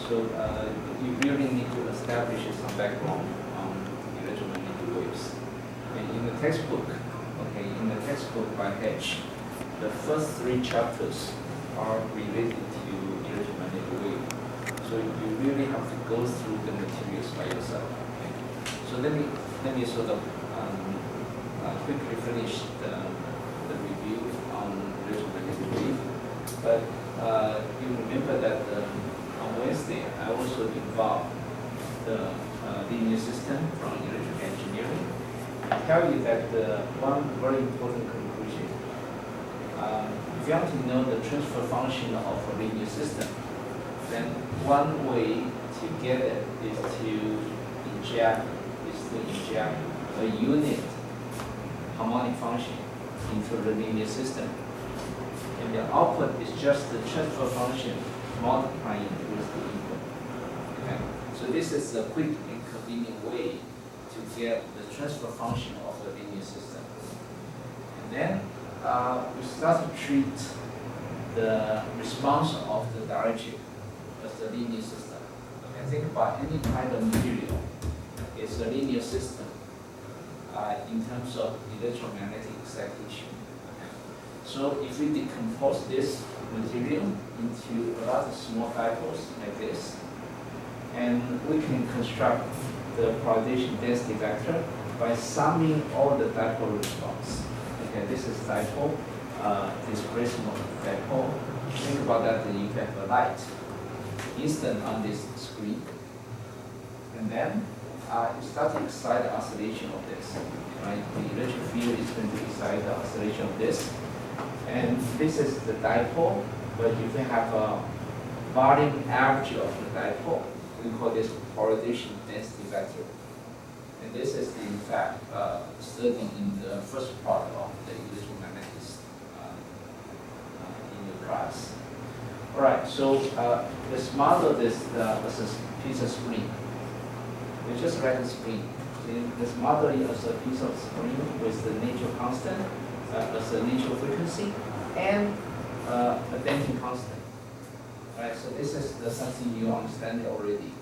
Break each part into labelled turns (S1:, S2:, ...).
S1: So you really need to establish some background on electromagnetic waves. And in the textbook, by Hedge, the first 3 chapters are related to electromagnetic wave. So you really have to go through the materials by yourself. Okay? So let me sort of quickly finish the review on electromagnetic wave. But you remember that on Wednesday I also involved the linear system from electrical engineering. I tell you that one very important conclusion. If you want to know the transfer function of a linear system, then one way to get it is to inject a unit harmonic function into the linear system. And the output is just the transfer function multiplying with the input. Okay? So this is a quick and convenient way to get the transfer function of the linear system. And then we start to treat the response of the dielectric as the linear system. Okay? Think about any kind of material. It's a linear system in terms of electromagnetic excitation. So if we decompose this material into a lot of small dipoles like this, and we can construct the polarization density vector by summing all the dipole response. Okay, this is dipole, displacement dipole. Think about that, you have a light instant on this screen, and then you start to excite the oscillation of this. Right? The electric field is going to excite the oscillation of this. And this is the dipole, but if we have a volume average of the dipole, we call this polarization density vector. And this is in fact studied in the first part of the electromagnetics in your class. All right, so let's model this as a piece of spring. We just write the spring. Let's model it as a piece of spring with the natural constant as a natural frequency and a damping constant. Right, so this is something you understand already.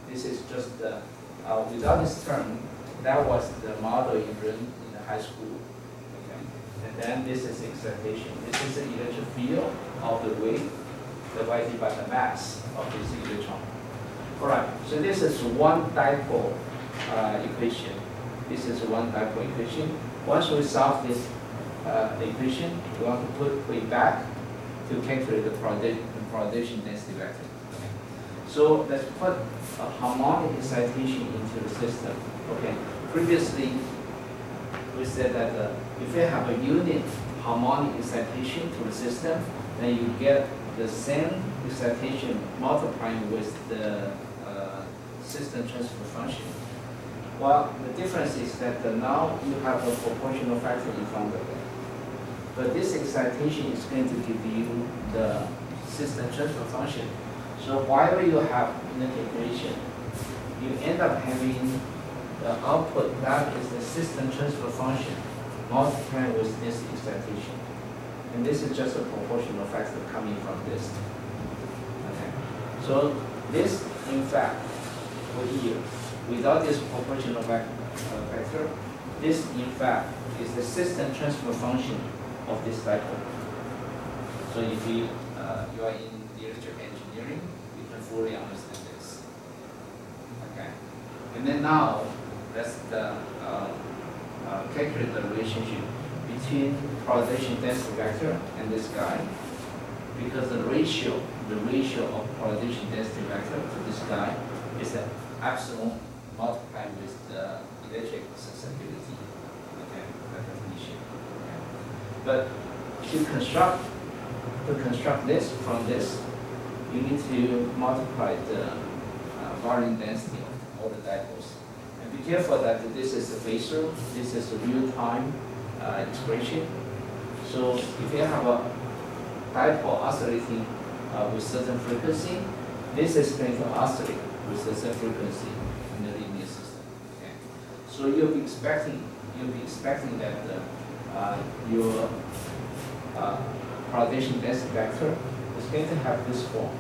S1: This is just without this term, that was the model you learned in the high school. Okay? And then this is excitation. This is the electric field of the wave divided by the mass of this electron. All right, so this is one dipole equation. This is one dipole equation. Once we solve this equation, we want to put way back to calculate the polarization density vector. Okay. So let's put a harmonic excitation into the system. Okay. Previously, we said that if you have a unit harmonic excitation to the system, then you get the same excitation multiplying with the system transfer function. Well, the difference is that now you have a proportional factor in front of it. But this excitation is going to give you the system transfer function. So whatever you have in the calculation, you end up having the output that is the system transfer function multiplied with this excitation. And this is just a proportional factor coming from this. Okay. So this, in fact, over here, without this proportional factor, this, in fact, is the system transfer function of this dipole. So if you are in the electrical engineering, you can fully understand this. Okay. And then now, let's calculate the relationship between polarization density vector and this guy, because the ratio of polarization density vector to this guy is the epsilon multiplied with the electric susceptibility. Okay, by definition. Okay. But to construct this from this, you need to multiply the volume density of all the dipoles. And be careful that this is a phasor, this is a real-time expression. So if you have a dipole oscillating with certain frequency, this is going to oscillate with a certain frequency in the linear system. Okay. So you'll be expecting that your polarization density vector is going to have this form.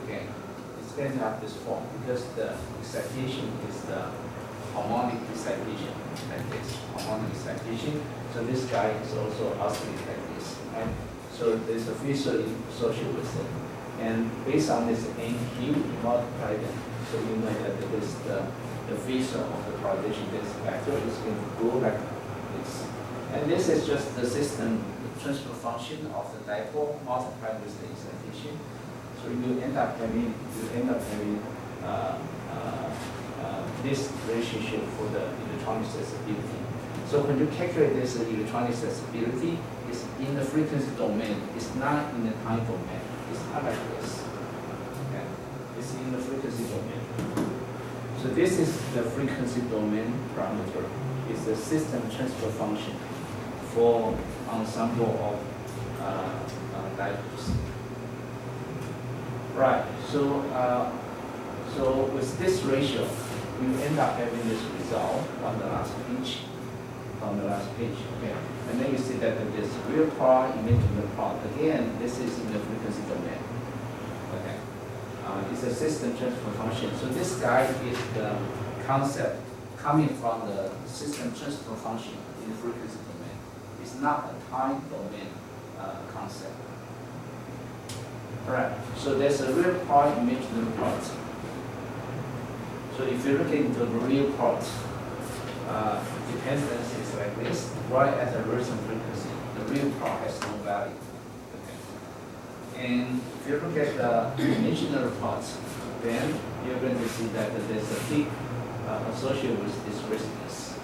S1: Okay. okay, it's going to have this form because the excitation is the harmonic excitation, like this, harmonic excitation. So this guy is also oscillating like this, right? So there's a phasor associated with it. And based on this NQ, you multiply them. So you know that this the phasor of the polarization density factor is going to go like this. And this is just the system transfer function of the dipole multiplied with the excitation. So you end up having this relationship for the electronic sensibility. So when you calculate this electronic sensibility, it's in the frequency domain. It's not in the time domain. It's not like this. Okay? It's in the frequency domain. So this is the frequency domain parameter. It's the system transfer function for ensemble of dipoles. Right. So with this ratio, you end up having this result on the last page. Okay. And then you see that this real part, imaginary part. Again, this is in the frequency domain. Okay. It's a system transfer function. So this guy is the concept coming from the system transfer function in the frequency domain. It's not a time domain concept. All right. So there's a real part, imaginary part. So if you look into the real part, dependence is like this, right at the resonant frequency. The real part has no value. Okay. And if you look at the imaginary part, then you're going to see that there's a peak associated with this resonance.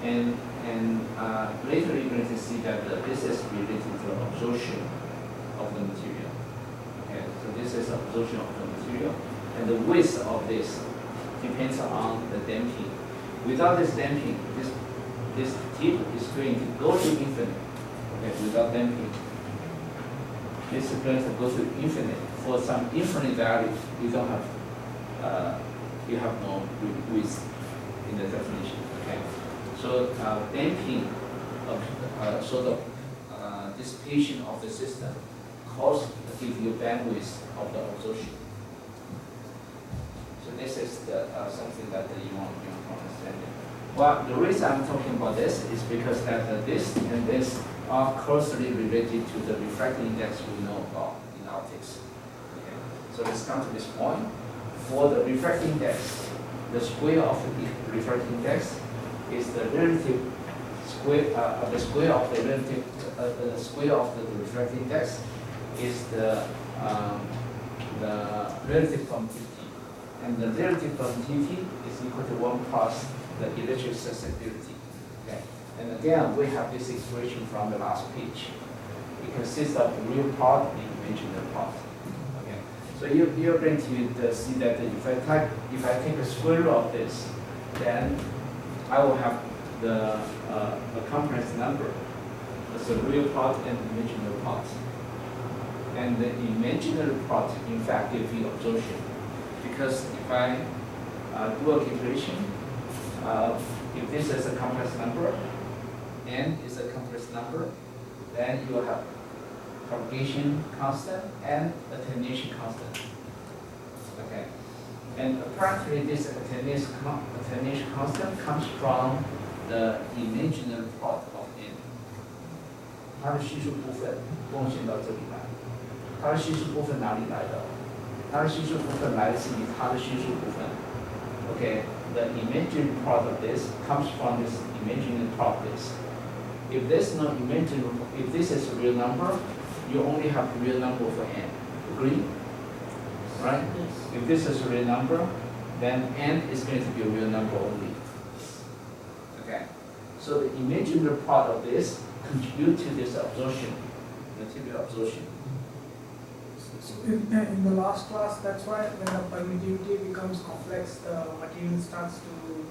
S1: And later you're going to see that this is related to absorption of the material. Okay. So this is absorption of the material, and the width of this depends on the damping. Without this damping, this tip is going to go to infinite. Okay, without damping, this is going to go to infinite. For some infinite value, you don't have, you have no width in the definition. Okay, so damping of sort of dissipation of the system gives you bandwidth of the absorption. So this is something that you want to understand. Well, the reason I'm talking about this is because that this and this are closely related to the refractive index we know about in optics. Okay. So let's come to this point. For the refractive index, the square of the refractive index is the relative square. The square of the relative the square of the refractive index is the relative permittivity. And the relative permittivity is equal to 1 plus the electric susceptibility. Okay. And again, we have this expression from the last page. It consists of the real part and the imaginary part. Okay. So you're going to see that if I take the square root of this, then I will have the complex number. That's the real part and the imaginary part. And the imaginary part, in fact, gives you absorption. Because if I do a calculation, if this is a complex number, n is a complex number, then you will have propagation constant and attenuation constant. Okay, and apparently this attenuation constant comes from the imaginary part of n. 它的系数部分贡献到这里来，它的系数部分哪里来的？它的系数部分来自于它的系数部分。Okay, the imaginary part of this comes from this imaginary part of this. If this no imaginary, if this is a real number, you only have a real number for n. Agree? Right?
S2: Yes.
S1: If this is a real number, then n is going to be a real number only. Okay. So the imaginary part of this contribute to this absorption, material absorption.
S2: So in the last class, that's why when the permittivity becomes complex, the material starts to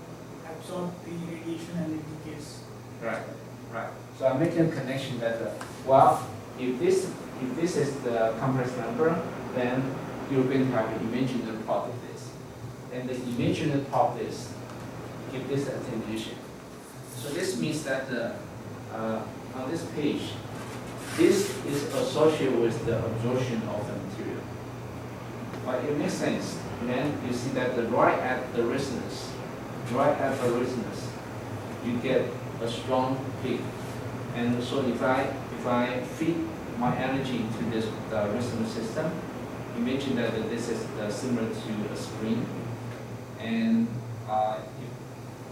S2: absorb the radiation and it decays.
S1: Right, right. So I'm making a connection that, well, if this is the complex number, then you're going to have an imaginary part of this. And the imaginary part of this give this attenuation. So this means that on this page, this is associated with the absorption of the material. But it makes sense. Then you see that right at the resonance, you get a strong peak. And so if I feed my energy to this resonance system, imagine that this is similar to a spring, and if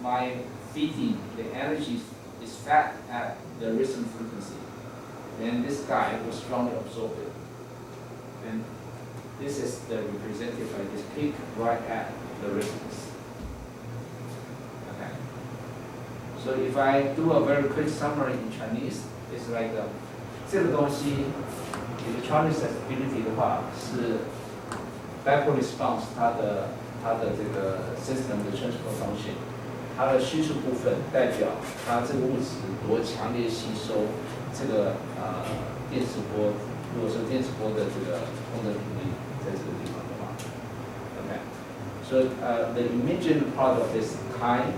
S1: my feeding the energy is fed at the resonant frequency, then this guy will strongly absorb it. And this is the represented by this peak right at the resonance. Okay. So if I do a very quick summary in Chinese, it's like 这个东西 electronic sensibility 的话是 dipole response 它的这个 system 的 transfer function， 它的虚数部分代表它这个物质多强烈吸收这个电磁波，如果说电磁波的这个空的频率在这个地方的话 ，OK， so the imagined part of this kind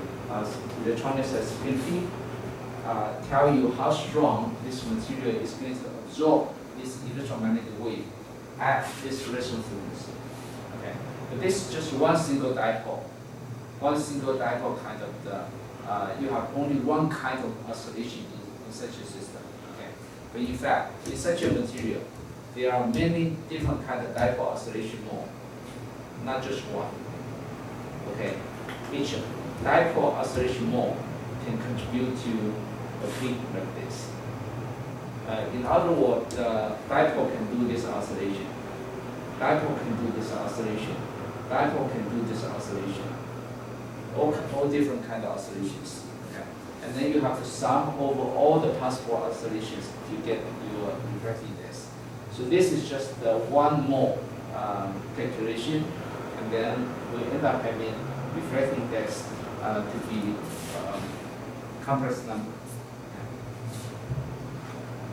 S1: electronic sensibility tell you how strong this material is going to absorb this electromagnetic wave at this resonant frequency. Okay, but this is just one single dipole kind of you have only one kind of oscillation in such a system. Okay, but in fact, in such a material, there are many different kinds of dipole oscillation mode, not just one. Okay, each dipole oscillation mode can contribute to a peak like this. In other words, dipole can do this oscillation. Dipole can do this oscillation. Dipole can do this oscillation. All different kind of oscillations. Okay. And then you have to sum over all the possible oscillations to get your refractive index. So this is just one more calculation, and then we end up having refractive index to be complex number.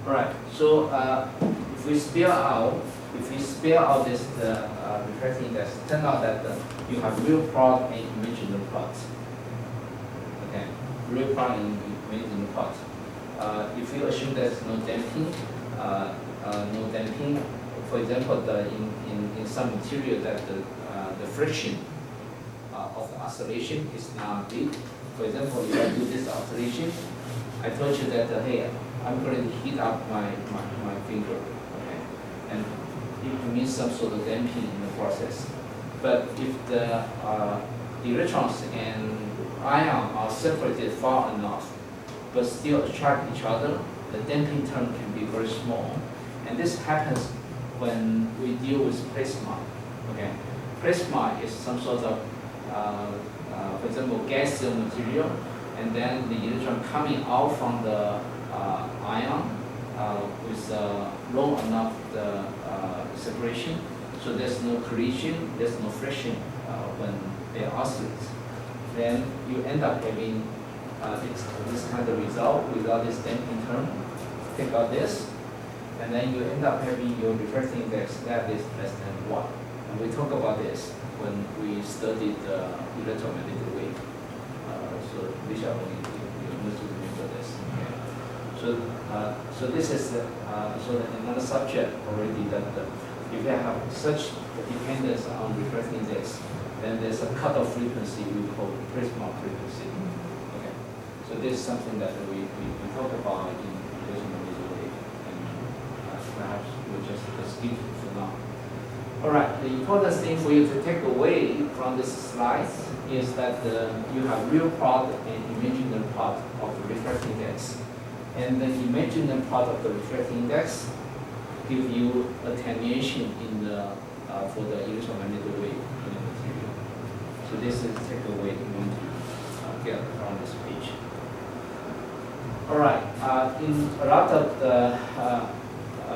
S1: All right. So if we spell out this refractive index, it turns out that you have real plot and imaginary plot. Okay, real plot and imaginary plot. If you assume there's no damping, for example, in some material that the friction of the oscillation is not big. For example, if I do this oscillation, I told you that hey, I'm going to heat up my finger, okay, and it means some sort of damping in the process. But if the electrons and ion are separated far enough, but still attract each other, the damping term can be very small. And this happens when we deal with plasma. Okay, plasma is some sort of, for example, gaseous material, and then the electron coming out from the ion with low enough separation, so there's no collision, there's no friction when they oscillate. Then you end up having this kind of result without this damping term. Take out this, and then you end up having your refractive index that is less than 1. And we talk about this when we studied the electromagnetic wave. So we shall need to remember this. Okay. So this is another subject already that if you have such dependence on refractive index, then there's a cutoff frequency we call prisma frequency. Okay. So this is something that we talk about in electromagnetic wave, and perhaps we'll just skip it for now. All right. The important thing for you to take away from this slide is that you have real part and imaginary part of the refractive index. And the imaginary part of the refractive index give you attenuation in the for the electromagnetic wave in the material. So this is the takeaway you want to get from this page. All right. In a lot of the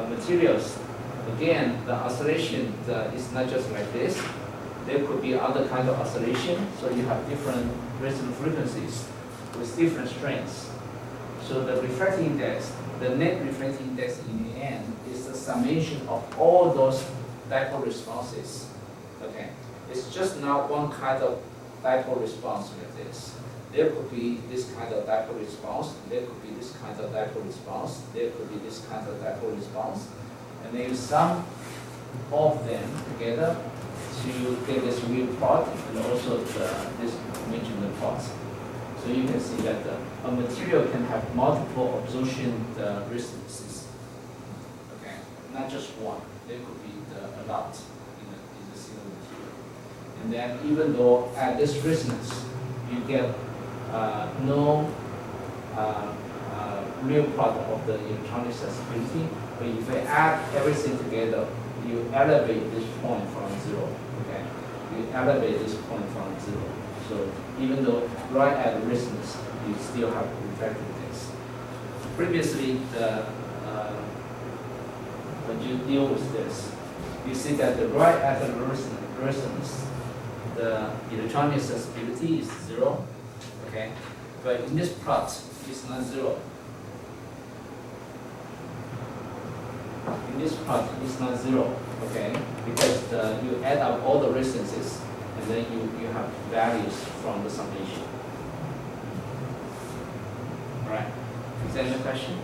S1: materials, again, the oscillation is not just like this. There could be other kind of oscillation. So you have different resonant frequencies with different strengths. So the refractive index, the net refractive index in the end is the summation of all those dipole responses. Okay, it's just not one kind of dipole response like this. There could be this kind of dipole response. There could be this kind of dipole response. There could be this kind of dipole response. And then you sum all of them together, to get this real plot and also this conventional plot. So you can see that a material can have multiple absorption resistances. Okay, not just one. There could be a lot in the single material. And then even though at this resonance you get no real product of the electronic susceptibility, but if you add everything together, you elevate this point from zero. Okay, you elevate this point from zero. So even though right at resonance, you still have refractiveness. Previously, when you deal with this, you see that the right at the resonance, the electronic susceptibility is zero. Okay, but in this plot, it's not zero. In this plot, it's not zero. Okay, because you add up all the resistances, and then you have values from the summation. All right. Is that your question?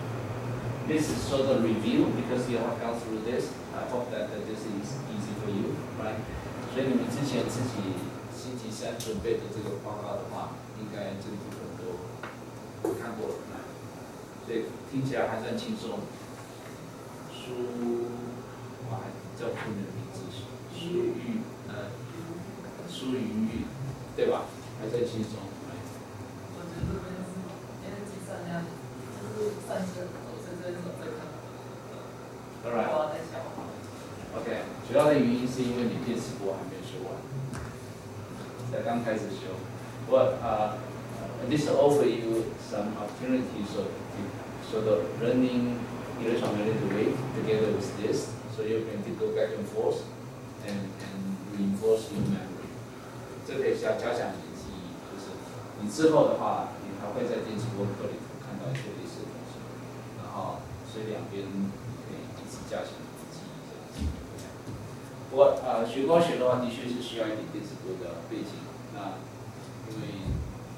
S1: This is sort of review because you have gone through this. I hope that this is easy for you, right? 所以你们之前自己星期三准备的这个报告的话，应该这个部分都看过了，所以听起来还算轻松。我还叫出你的名字，苏云玉，对吧？还算轻松。
S3: 我觉得这边是因为计算量就是算是所以这边是最看到的。
S1: Alright.
S3: 我在想。
S1: OK， 主要的原因是因为你电磁波还没有修完，才刚开始修。But this offer you some opportunities of sort of learning electromagnetic wave together with this, so you can go back and forth and reinforce your memory. 这可以加强你的记忆，就是你之后的话，你还会在电磁波课里头看到一些类似的东西，然后所以两边可以一起加强你的记忆这样子。不过学光学的话，的确是需要一点电磁波的背景，那因为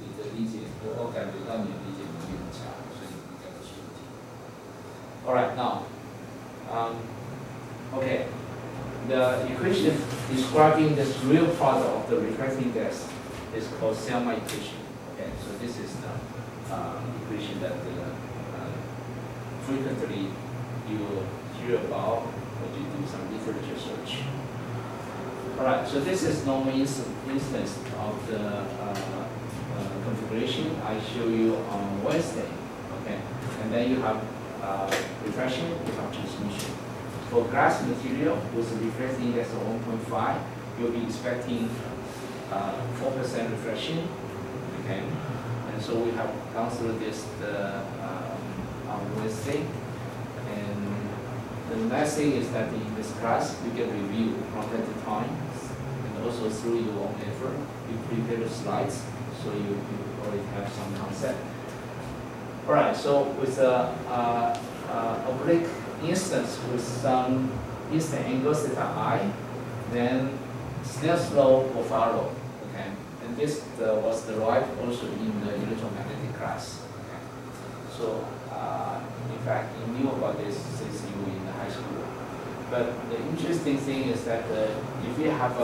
S1: 你的理解，我感觉到你的理解能力很强，所以应该不是问题。Alright, now, okay, the equation describing this real product of the refracting gas is called Selma equation. Okay, so this is the equation that frequently you will hear about when you do some literature search. Alright, so this is normal instance of the configuration I show you on Wednesday. Okay, and then you have refraction, you have transmission. For glass material with a refracting index of 1.5, you'll be expecting 4% refraction. Okay, and so we have gone through this on Wednesday. And the nice thing is that in this class, you get review from time to time, and also through your own effort, you prepare the slides, so you already have some concept. Alright, so with a oblique instance with some instant angle theta I, then Snell's law will follow. Okay, and this was derived also in the electromagnetic class. Okay, so in fact, you knew about this since you were in the high school. But the interesting thing is that if you have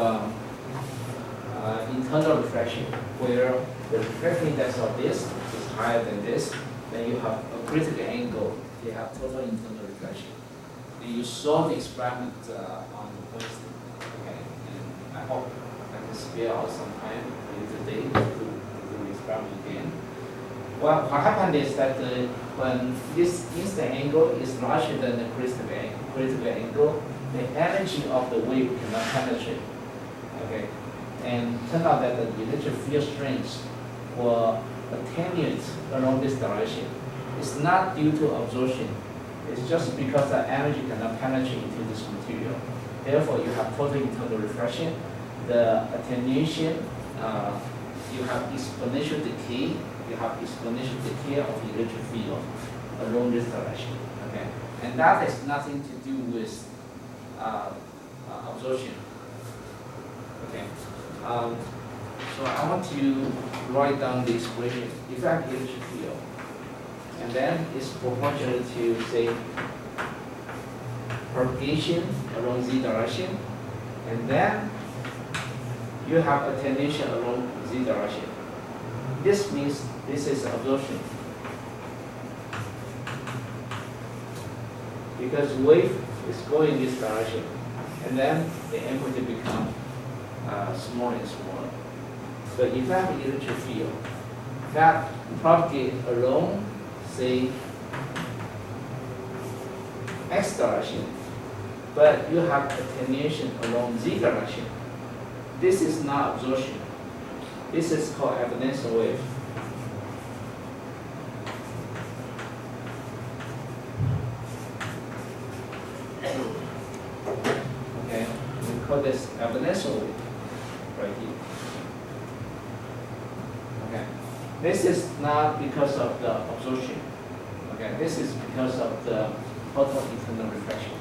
S1: internal refraction where the refracting index of this is higher than this, then you have a critical angle, you have total internal reflection. Then you solve the experiment on Wednesday. Okay, and I hope I can spare out some time for you today to do the experiment again. Well, what happened is that when this instant angle is larger than the critical angle, the energy of the wave cannot penetrate. Okay, and turned out that the electric field strength will attenuate along this direction. It's not due to absorption. It's just because the energy cannot penetrate into this material. Therefore, you have total internal refraction. The attenuation, you have exponential decay. You have exponential decay of the electric field along this direction. Okay, and that has nothing to do with absorption. Okay. So I want to write down the expression, effective electric field, and then it's proportional to, say, propagation along z direction, and then you have attenuation along z direction. This means this is absorption. Because wave is going this direction, and then the amplitude becomes smaller and smaller. But if I have an electric field that propagate along, say, x direction, but you have attenuation along z direction, this is not absorption. This is called evanescent wave. Okay, we call this evanescent wave right here. Okay, this is not because of the absorption. Okay, this is because of the total internal reflection.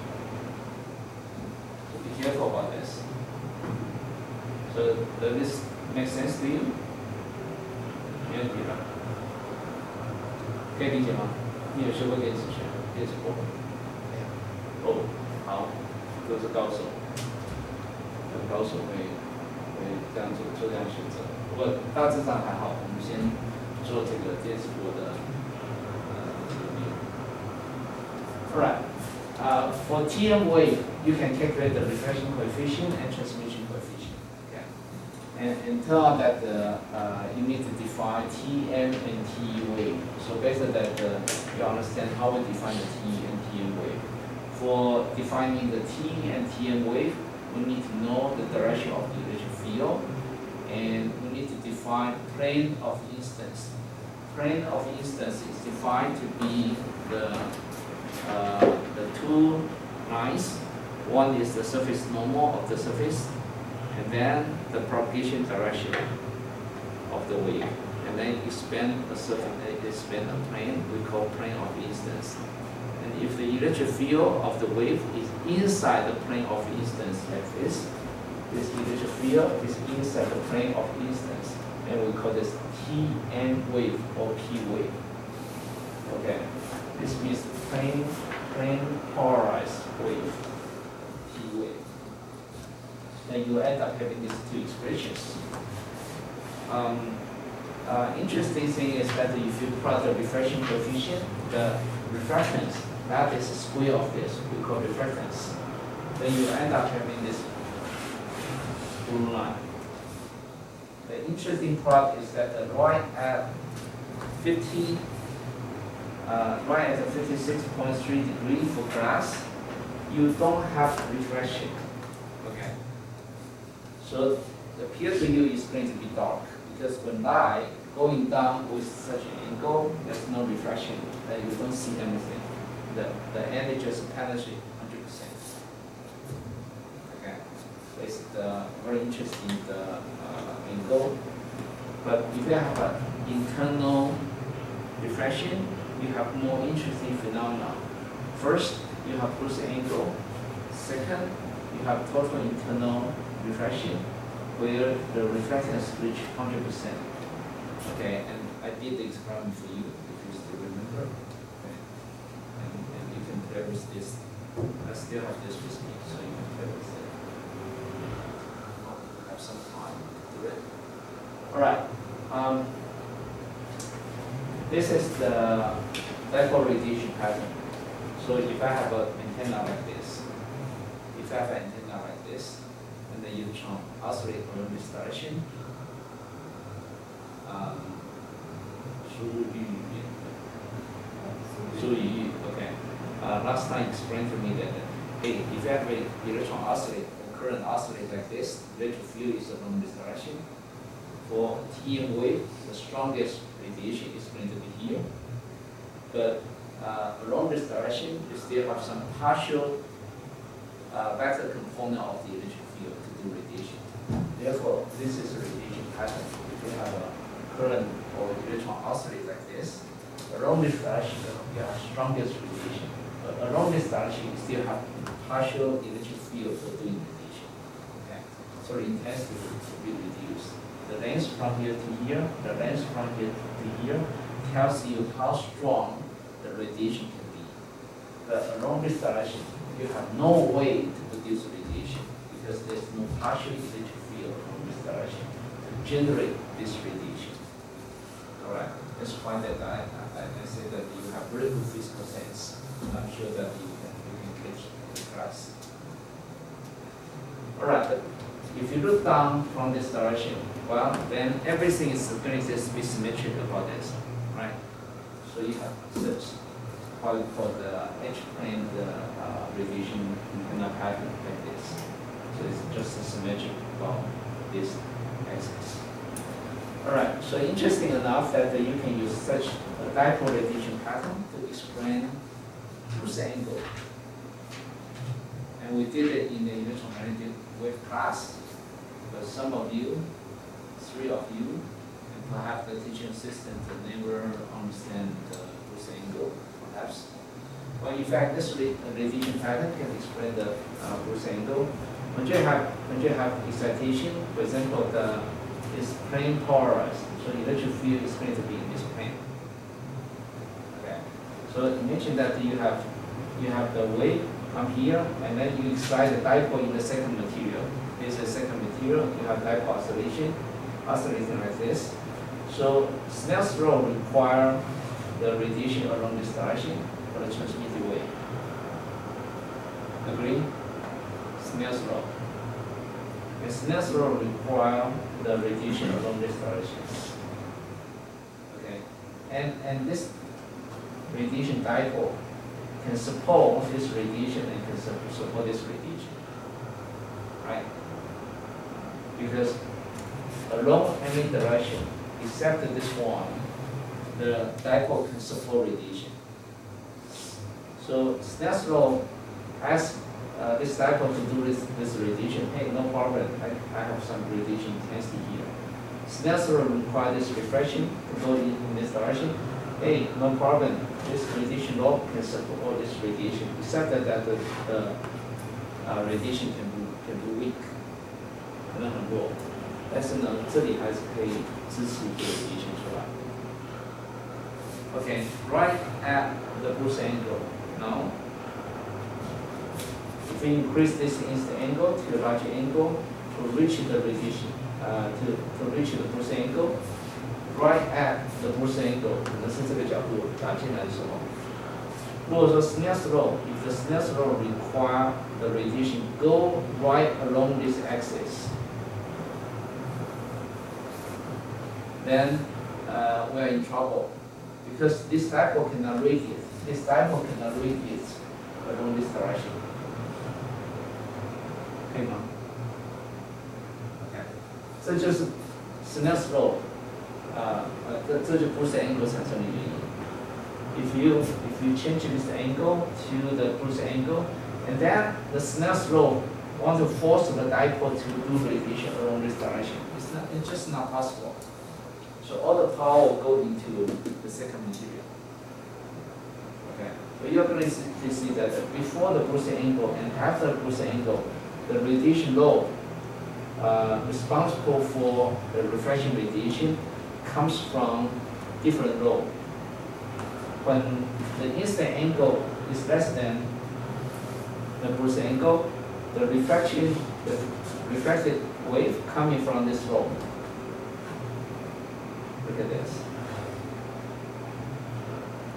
S1: So be careful about this. So does this make sense to you? 没问题吧？可以理解吗？你有学过电子学、电子波？哦，好，都是高手，高手会这样做这样选择。不过大致上还好，我们先做这个电子波的Alright. For TM wave, you can calculate the reflection coefficient and transmission coefficient. Okay. And turn out that you need to define TM and TE wave. So based on that, you understand how we define the TE and TM wave. For defining the TE and TM wave, we need to know the direction of the electric field, and we need to define plane of instance. Plane of instance is defined to be the two lines. One is the surface normal of the surface, and then the propagation direction of the wave. And then expand a certain expand a plane, we call plane of instance. And if the electric field of the wave is inside the plane of instance like this electric field is inside the plane of instance, and we call this TN wave or P wave. Okay, this means plane polarized wave, P wave. Then you end up having these two expressions. Interesting thing is that if you plot the reflection coefficient, the refractance, that is the square of this, we call refractance. Then you end up having this blue line. The interesting part is that right at 56.3 degrees for glass, you don't have reflection. Okay. So the appear to you is going to be dark because when light going down with such an angle, there's no reflection, and you don't see anything. The energy just penetrates 100%. Okay. So it's very interesting angle. But if you have an internal reflection, you have more interesting phenomena. First, you have close angle. Second, you have total internal reflection, where the reflectance reach 100%. Okay, and I did the experiment for you, if you still remember. Okay. And you can play with this. I still have this with me, so you can play with it. Have some time to do it. All right. This is the dipole radiation pattern. So if I have an antenna like this, and the electron oscillate along this direction, okay. Last time explained to me that, hey, if you have an electron oscillate, the current oscillate like this, electric field is along this direction. For TM wave, the strongest radiation is going to be here. But along this direction, you still have some partial vector component of the electric field to do radiation. Therefore, this is a radiation pattern. If you have a current or electron oscillate like this, along this direction, you have strongest radiation. But along this direction, you still have partial electric field for doing radiation. Okay, so the intensity will be reduced. The length from here to here, the length from here to here tells you how strong the radiation can be. But along this direction, you have no way to produce radiation because there's no partial electric field field from this direction to generate this radiation. All right, that's why that I say that you have very good physical sense. I'm sure that you can catch the class. All right, but if you look down from this direction, well, then everything is going to be symmetric about this, right? So you have such what we call the H-plane radiation antenna pattern like this. So it's just a symmetric about this axis. All right, so interesting enough that you can use such a dipole radiation pattern to explain Bruce angle. And we did it in the electromagnetic wave class, but some of you, 3 of you, and perhaps the teaching assistant never understand the Bruce angle, perhaps. Well, in fact, this radiation pattern can explain the Bruce angle. When you have excitation, for example, is plane polarized, so electric field is going to be in this plane. Okay, so imagine that you have the wave come here, and then you excite the dipole in the second material. This is the second material. You have dipole oscillating like this. So Snell's law require the radiation along this direction for the transmitted wave. Agree? Snell's law. And Snell's law require the radiation along this direction. Okay, and this radiation dipole can support this radiation and can support this radiation, right? Because along any direction, except this one, the dipole can support radiation. So Snell's law asks this dipole to do this radiation. Hey, no problem. I have some radiation intensity here. Snell's law requires this reflection to go in this direction. Hey, no problem. This radiation law can support this radiation, except that the radiation can be weak， 可能很弱。但是呢，这里还是可以支持这个 radiation 出来。Okay, right at the Bruce angle. Now, if we increase this instant angle to a larger angle to reach the radiation, to reach the Bruce angle, right at the Bruce angle 可能是这个角度打进来的时候。如果说 Snell's law, if the Snell's law require the radiation go right along this axis, then we are in trouble because this dipole cannot radiate. This dipole cannot radiate along this direction. 可以吗 ？OK， 这就是 Snell's law。这就不是 angle 产生的原因。If you change this angle to the Bruce angle, and then the Snell's law want to force the dipole to do radiation along this direction, it's just not possible. So all the power will go into the second material. Okay, so you're going to see that before the Bruce angle and after the Bruce angle, the radiation law responsible for the reflection radiation comes from different law. When the instant angle is less than the Bruce angle, the reflected wave coming from this law. Look at this.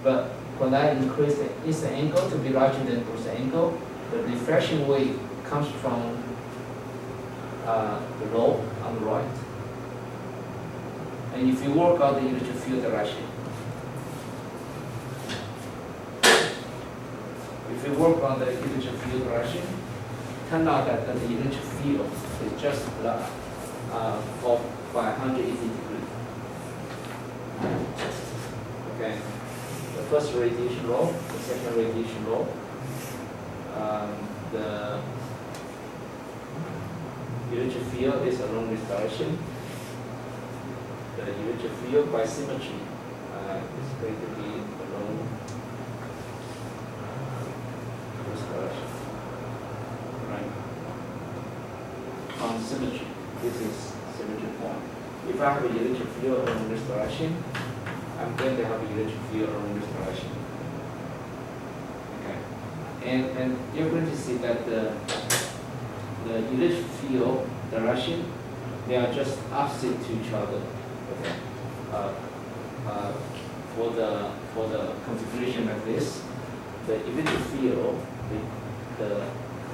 S1: But when I increase the instant angle to be larger than Bruce angle, the reflection wave comes from the law on the right. And if you work out the electric field direction, if you work on the electric field direction, turn out that the electric field is just off by 180 degrees. Okay, the first radiation law, the second radiation law, the electric field is along this direction. The electric field by symmetry is going to be along this direction. Right? On symmetry, this is symmetry point. If I have an electric field along this direction, I'm going to have an electric field along this direction. Okay. And you're going to see that the electric field direction they are just opposite to each other. Okay. For the configuration like this, the electric field, the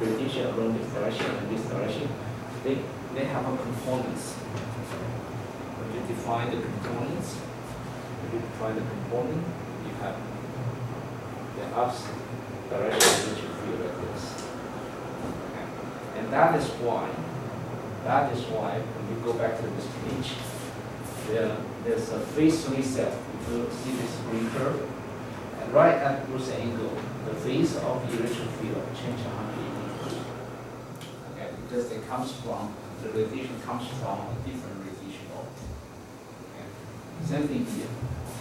S1: radiation along this direction and this direction, they have a components. When you define the components, you have the opposite direction electric field like this. Okay. And that is why when we go back to this page, there's a phase reset. If you see this green curve, and right at this angle, the phase of the electric field change 180 degrees. Okay, because the radiation comes from a different radiation mode. Okay. Same thing here.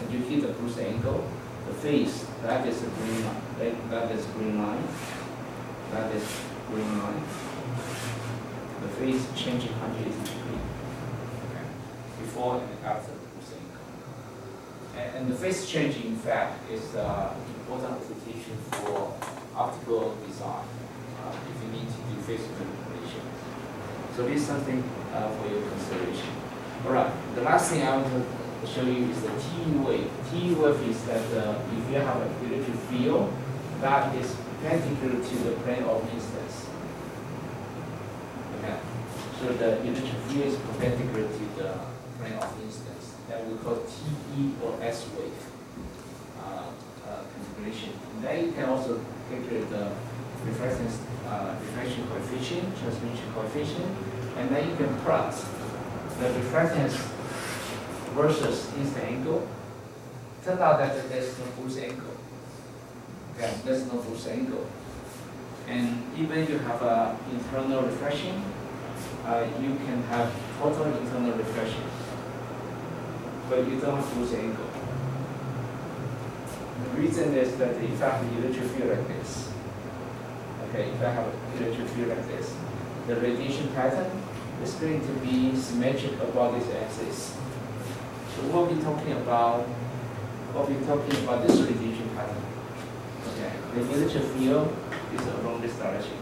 S1: When you hit the Bruce angle, the phase, that is the green line, that is green line, that is green line. The phase changing 180 degrees. Okay. Before and after the Bruce angle. And the phase change, in fact, is important application for optical design if you need to do phase manipulation. So this is something for your consideration. All right, the last thing I want to show you is the TE wave. TE wave is that if you have an electric field that is perpendicular to the plane of instance. Okay, so the electric field is perpendicular to the plane of instance. That we call TE or S wave configuration. And then you can also calculate the reflection coefficient, transmission coefficient, and then you can plot the reflectance versus instant angle. Turns out that there's no Bruce angle. Okay, there's no Bruce angle. And even if you have an internal reflection, you can have total internal reflection, but you don't have Bruce angle. The reason is that if I have an electric field like this, okay, if I have an electric field like this, the radiation pattern is going to be symmetric about this axis. So we'll be talking about this radiation pattern. Okay, the electric field is along this direction.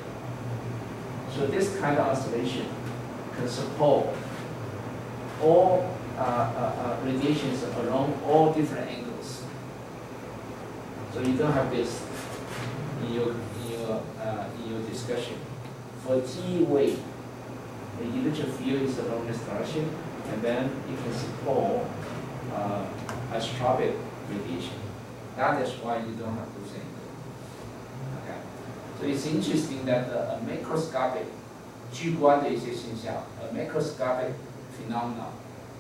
S1: So this kind of oscillation can support all radiations along all different angles. So you don't have this in your discussion. For TE wave, the electric field is along this direction, and then it can support isotropic radiation. That is why you don't have Bruce angle. Okay. So it's interesting that a macroscopic 巨观的一些现象, a macroscopic phenomenon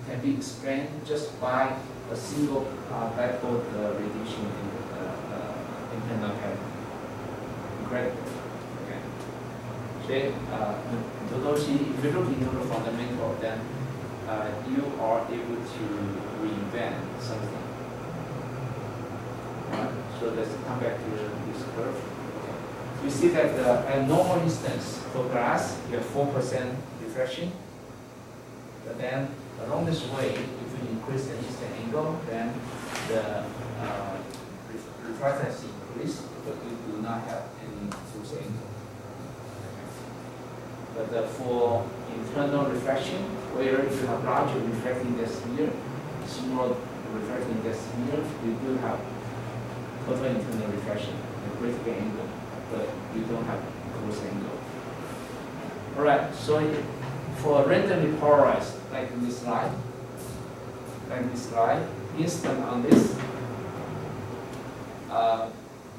S1: can be explained just by a single dipole radiation independent pattern. Incredible. Okay. 所以很多东西 if you look into the fundamental, then you are able to reinvent something. Right? So let's come back to this curve. Okay. You see that at normal instance for glass, you have 4% reflection. But then along this way, if you increase the instant angle, then the reflectance increase, but you do not have any Bruce angle. Okay. But for internal reflection, where you have larger reflecting the sphere, small reflecting the sphere, you do have total internal reflection, a critical angle, but you don't have Bruce angle. Alright, so for randomly polarized, like in this slide, instant on this,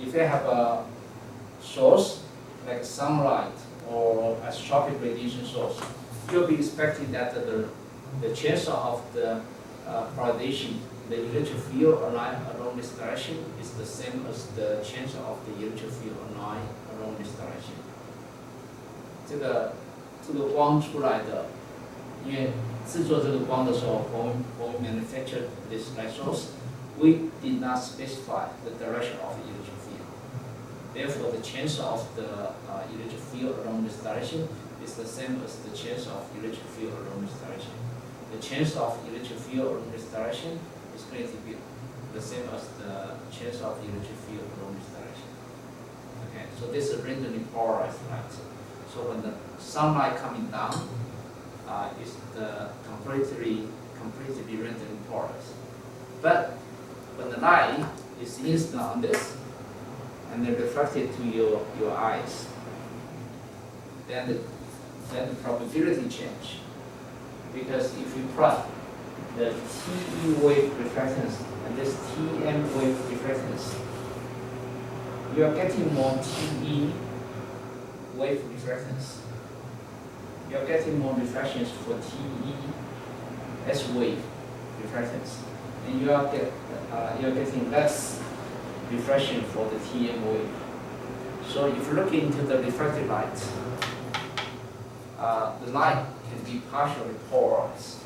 S1: if they have a source, like sunlight or isotropic radiation source, you'll be expecting that the chance of the polarization, the electric field along this direction is the same as the chance of the electric field along this direction. 这个光出来的，因为制作这个光的时候 when we manufactured this light source, we did not specify the direction of the electric field. Therefore, the chance of the electric field along this direction is the same as the chance of electric field along this direction. The chance of electric field along this direction is going to be the same as the chance of electric field along this direction. Okay, so this is randomly polarized light. So when the sunlight coming down, is the completely rendering porous. But when the light is incident on this and then reflected to your eyes, then the probability change. Because if you plot the TE wave reflectance and this TM wave reflectance, you are getting more TE wave reflectance. You are getting more reflections for TE S wave reflectance, and you are getting less reflection for the TM wave. So if you look into the reflected light, the light can be partially polarized.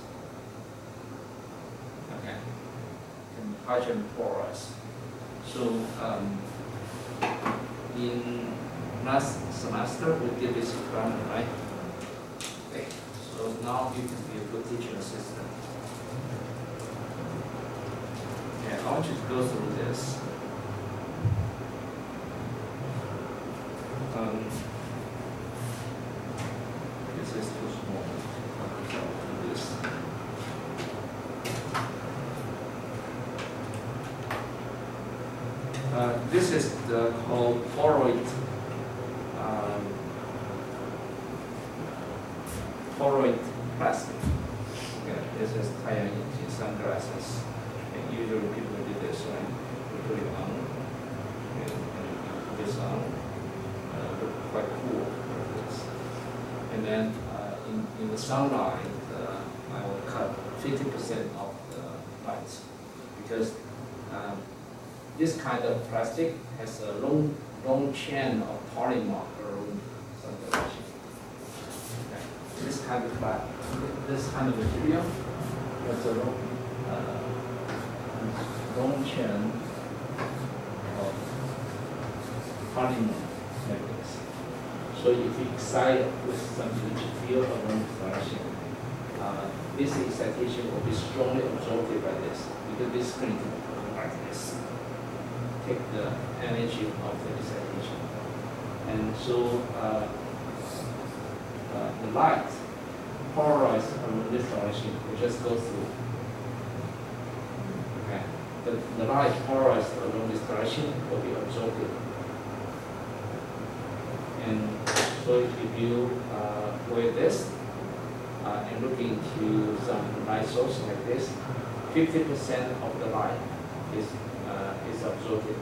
S1: Okay, can be partially polarized. So in last semester we did this experiment, right? Okay. So now you can be a good teaching assistant. Okay, I want you to go through this. This is too small. So I'll do this. This is the called polaroid plastic. Okay, this is tie in sunglasses. And usually people do this, right? You put it on, and put this on. Look quite cool like this. And then in the sunlight, I will cut 50% of the light because this kind of plastic has a long chain of polymer around sunglasses. This kind of material has a long chain of polymer like this. So if you excite with some electric field around the flashing, this excitation will be strongly absorbed by this because this is going to like this, take the energy of the excitation. And so the light polarized around this direction will just go through. Okay. The light polarized along this direction will be absorbed. And so if you wear this and look into some light source like this, 50% of the light is absorbed.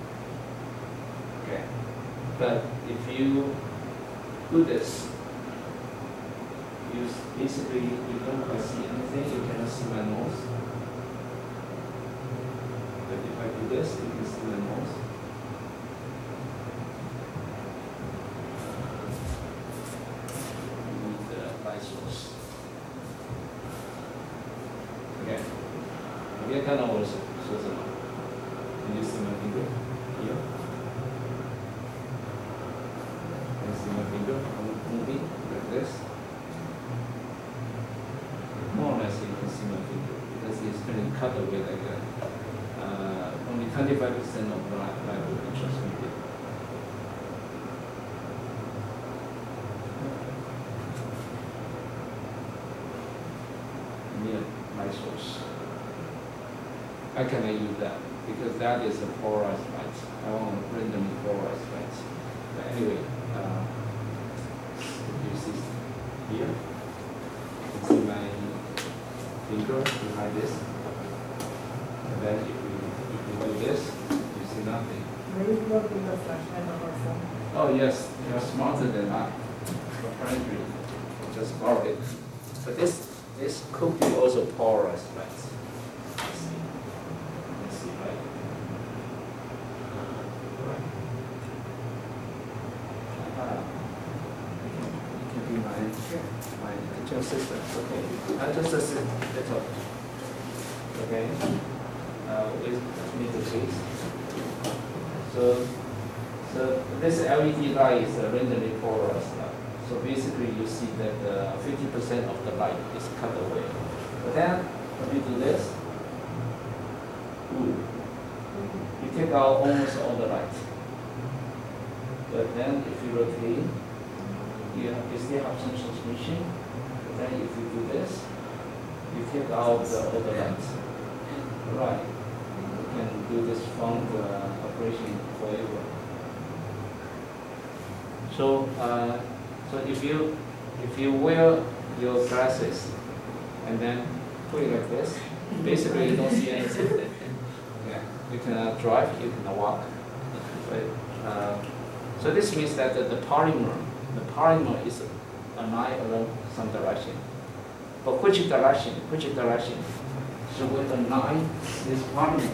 S1: Okay. But if you do this, basically you don't quite see anything, you cannot see my nose. But if I do this, you can see my nose. You need the light source. Okay. 你可以看到我的手什么 ？Can you see my finger here? Can you see my finger moving like this? More or less you can see my finger because it's going to cut away like that. Only 25% of the light will be transmitted. Near light source. How can I use that? Because that is a polarized light. I want to randomly polarized light. But anyway, you see here, you can see my finger behind this. And then if you do this, you see nothing.
S2: Maybe you are with the flashlight on our phone.
S1: Oh yes, you are smarter than I. Apparently, just borrowed it. But this could be also polarized light. Let's see, right? You can be my teacher assistant. Okay, I just assist. That's all. Okay. With me to please. So this LED light is a randomly polarized light. So basically you see that 50% of the light is cut away. But then when you do this, you take out almost all the light. But then if you rotate, you still have some transmission. But then if you do this, You take out the light. Right. You can do this from the operation forever. So, so if you wear your glasses and then put it like this, basically you don't see anything. Yeah. You can drive, you can walk. But, so this means that the polymer is a line along some direction. But which direction? So with the line is polymer.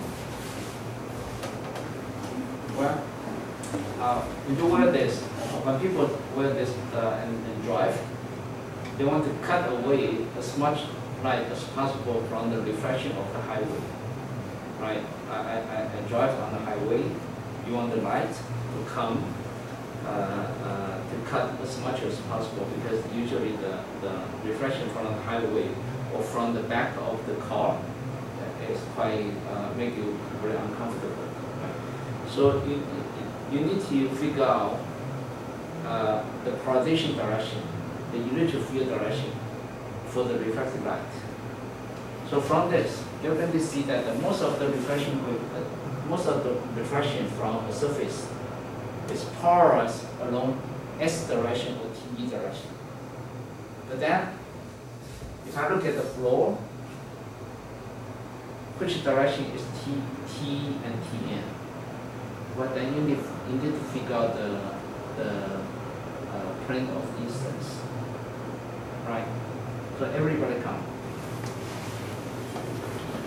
S1: Well, if you wear this, when people wear this and drive, they want to cut away as much light as possible from the reflection of the highway. Right? I drive on the highway. You want the light to come to cut as much as possible, because usually the reflection from the highway or from the back of the car is quite make you very uncomfortable. Right? So you need to figure out the polarization direction, the electric field direction for the reflected light. So from this, you're going to see that most of the reflection from a surface is polarized along S direction or TE direction. But then, if I look at the floor, which direction is T and TN? Well, then you need to figure out the plane of instance, right? So everybody come.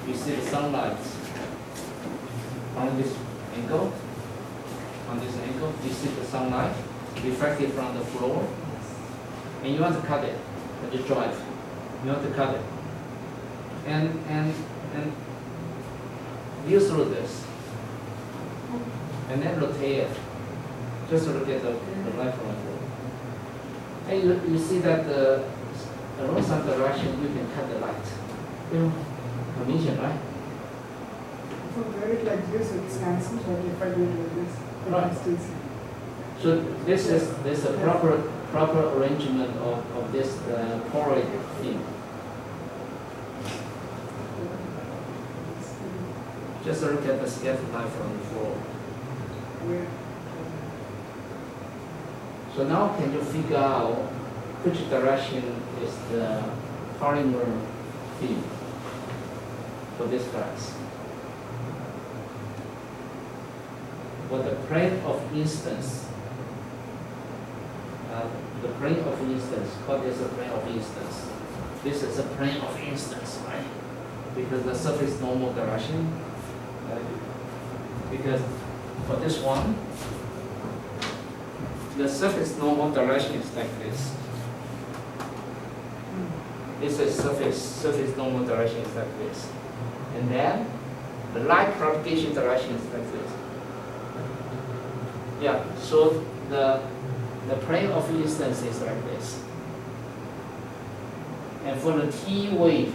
S1: You see the sunlight on this angle. On this angle, you see the sunlight reflected from the floor, and you want to cut it. When you drive, you want to cut it, and view through this, and then rotate it, just to look at the light from the floor. And you see that along some direction you can cut the light. Permission, right?
S2: If I wear it like this, it's handsome, but if I do it like this, I
S1: Right.
S2: can still see.
S1: So this is a proper arrangement of this polarized field. Just look at the scattered light from the floor.
S2: Where
S1: So now can you figure out which direction is the polymer field for this glass? Well, the plane of instance. The plane of instance. What is the plane of instance? This is a plane of instance, right? Because the surface normal direction. Because for this one, the surface normal direction is like this. This is surface normal direction is like this. And then the light propagation direction is like this. Yeah, so the plane of instance is like this. And for the T wave,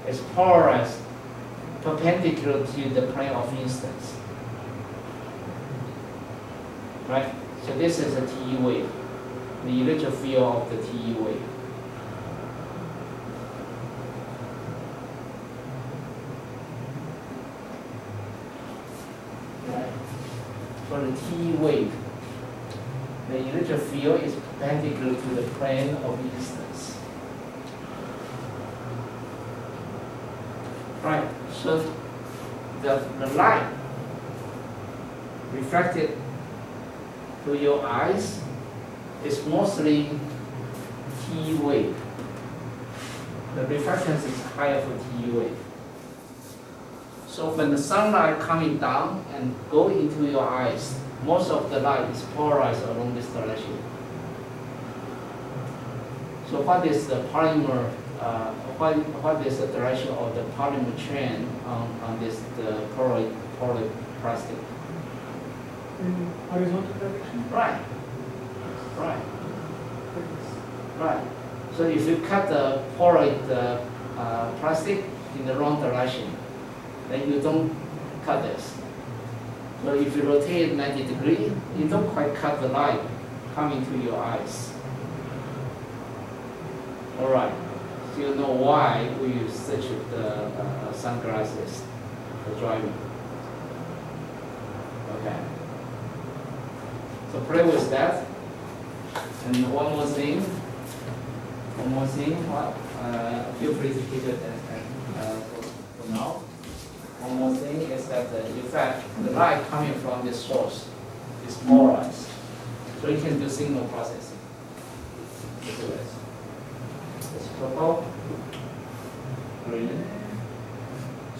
S1: it's polarized perpendicular to the plane of instance. Right? So this is a TE wave, the electric field of the TE wave. Right? For the TE wave, the electric field is perpendicular to the plane of instance. Right, so the light reflected to your eyes is mostly TE wave. The reflectance is higher for TE wave. So when the sunlight coming down and go into your eyes, most of the light is polarized along this direction. So what is the polymer? What is the direction of the polymer chain on this polyplastic?
S2: in horizontal direction?
S1: Right. Right. So if you cut the poroid plastic in the wrong direction, then you don't cut this. So if you rotate 90 degrees, you don't quite cut the light coming to your eyes. All right. still know why we search the sunglasses for driving. Okay. So play with that. And one more thing. What? Feel free to keep it for now. One more thing is that in fact the light coming from this source is polarized, so you can do signal processing. It's purple, green.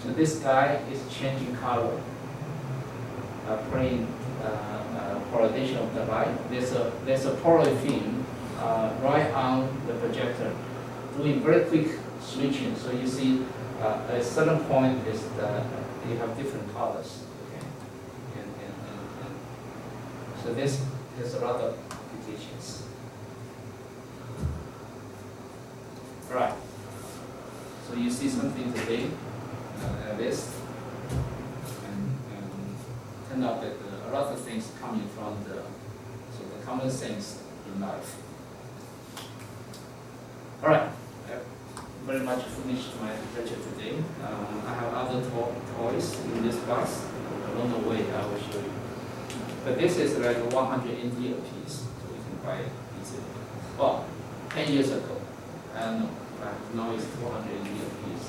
S1: So this guy is changing color, playing polarization of the light. There's a polyfilm right on the projector, doing very quick switching. So you see at a certain point is you have different colors. Okay, and so this has a lot of applications. Right. So you see something today, at least, and turned out that a lot of things coming from the common sense in life. All right, I very much finished my lecture today. I have other toys in this box. Along the way, I will show you. But this is like 100 NT a piece, so we can buy it easily. Well, 10 years ago, I don't know. Now it's 200 NT a piece.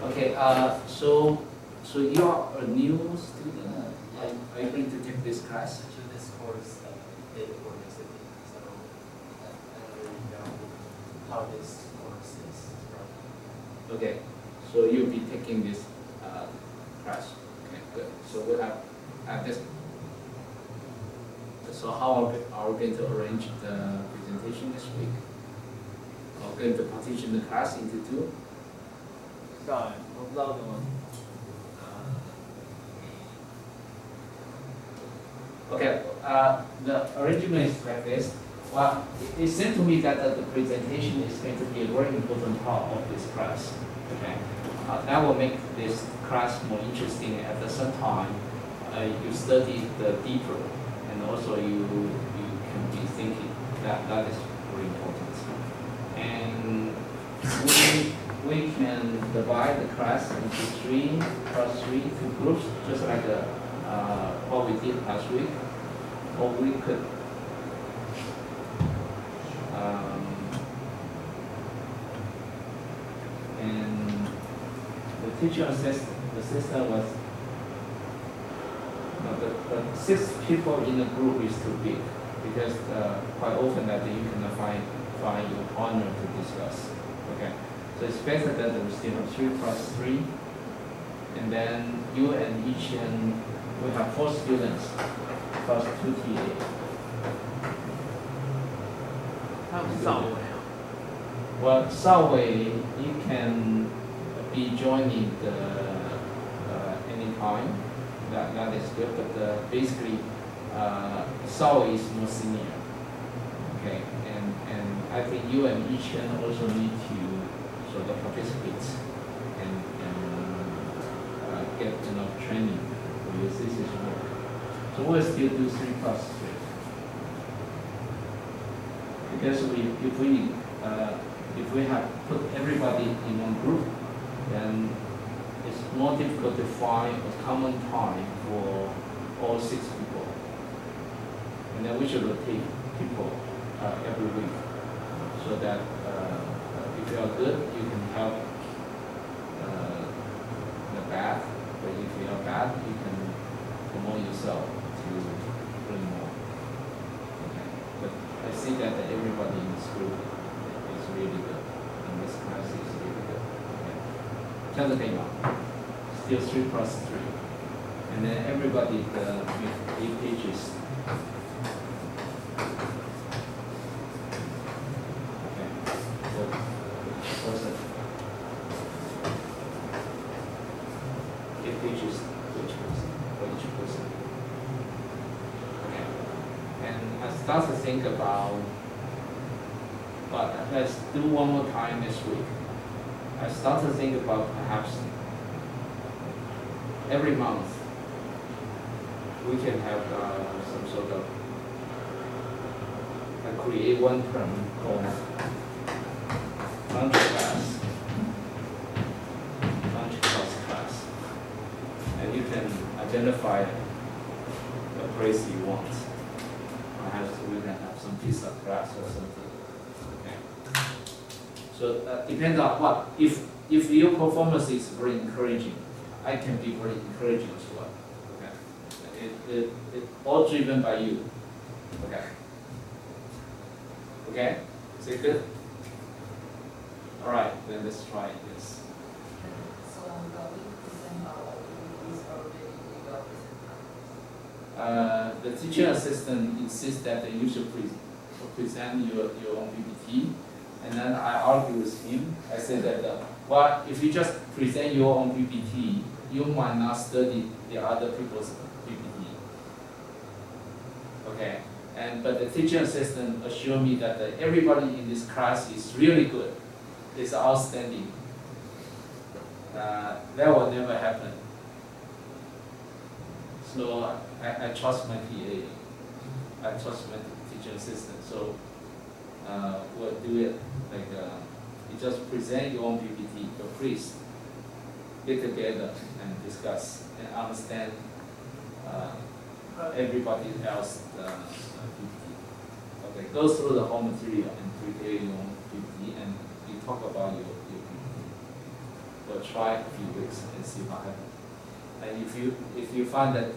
S1: Okay, so you are a new student. Are you going to take this class?
S4: Actually, this course data organization, so I don't really know how this course is run.
S1: Okay, so you'll be taking this class. Okay, good. So we'll have this. So how are we going to arrange the presentation this week? Are we going to partition the class into two?
S4: 我不知道怎么
S1: Okay, the arrangement is like this. Well, it seemed to me that the presentation is going to be a very important part of this class. Okay, that will make this class more interesting. At the same time, you study the deeper, and also you can be thinking. That is very important. And we can divide the class into 3 + 3 two groups, just like what we did last week. Or we could and the teacher assistant was the 6 people in the group is too big, because quite often that you cannot find your partner to discuss. Okay, so it's better that we still have 3 + 3, and then you and each and we have 4 students plus 2 TA.
S4: 他有上位啊
S1: Well, Subway, you can be joining the anytime. That is good, but basically, Subway is more senior. Okay, and I think you and Yichen also need to sort of participate and get enough training for your thesis work. So we'll still do 3 + 3. Because if we have put everybody in one group, then it's more difficult to find a common time for all 6 people. And then we should rotate people every week, so that if you are good, you can help the bad, but if you are bad, you can promote yourself to bring more. Okay. But I see that everybody in this group is really good, and this class is really good. Okay. 这样子可以吗? Still 3 + 3, and then everybody with 8 pages. Okay. So person 8 pages for each person. Okay. And I start to think about, but let's do one more time this week. I start to think about perhaps every month we can have some sort of create one term called lunch class, and you can identify the place you want. Perhaps we can have some pizza class or something. Okay. So depends on what. If your performance is very encouraging, I can be very encouraging as well. Okay. It all driven by you. Okay. Okay? Is it good? Alright, then let's try this.
S3: So we present our activities already.
S1: The teacher assistant insists that you should present your own PPT, and then I argue with him. I said that well, if you just present your own PPT, you might not study the other people's PPT. Okay? But the teacher assistant assured me that everybody in this class is really good. It's outstanding. That will never happen. So I trust my TA. I trust my teacher assistant. So we'll do it like you just present your own PPT, but please get together and discuss and understand everybody else's PPT. Okay, go through the whole material and prepare your own PPT, and you talk about your PPT. We'll try a few weeks and see what happens. And if you find that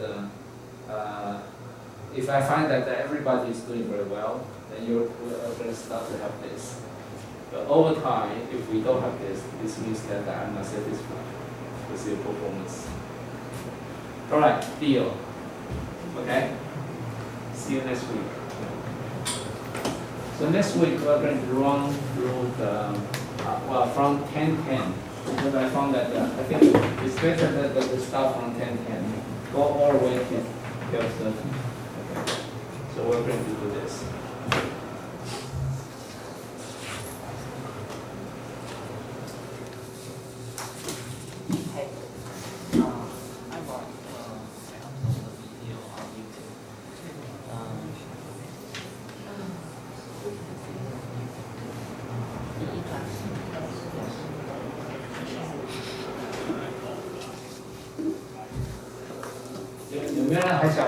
S1: if I find that everybody is doing very well, then we're going to start to have this. But over time, if we don't have this, this means that I'm not satisfied with your performance. All right, deal. Okay? See you next week. So next week we're going to run through the, from 10:10. Because I found that I think it's better that we start from 10:10, go all the way to 12:30. Okay. So we're going to do this.
S4: Hey, I want to upload the video on YouTube.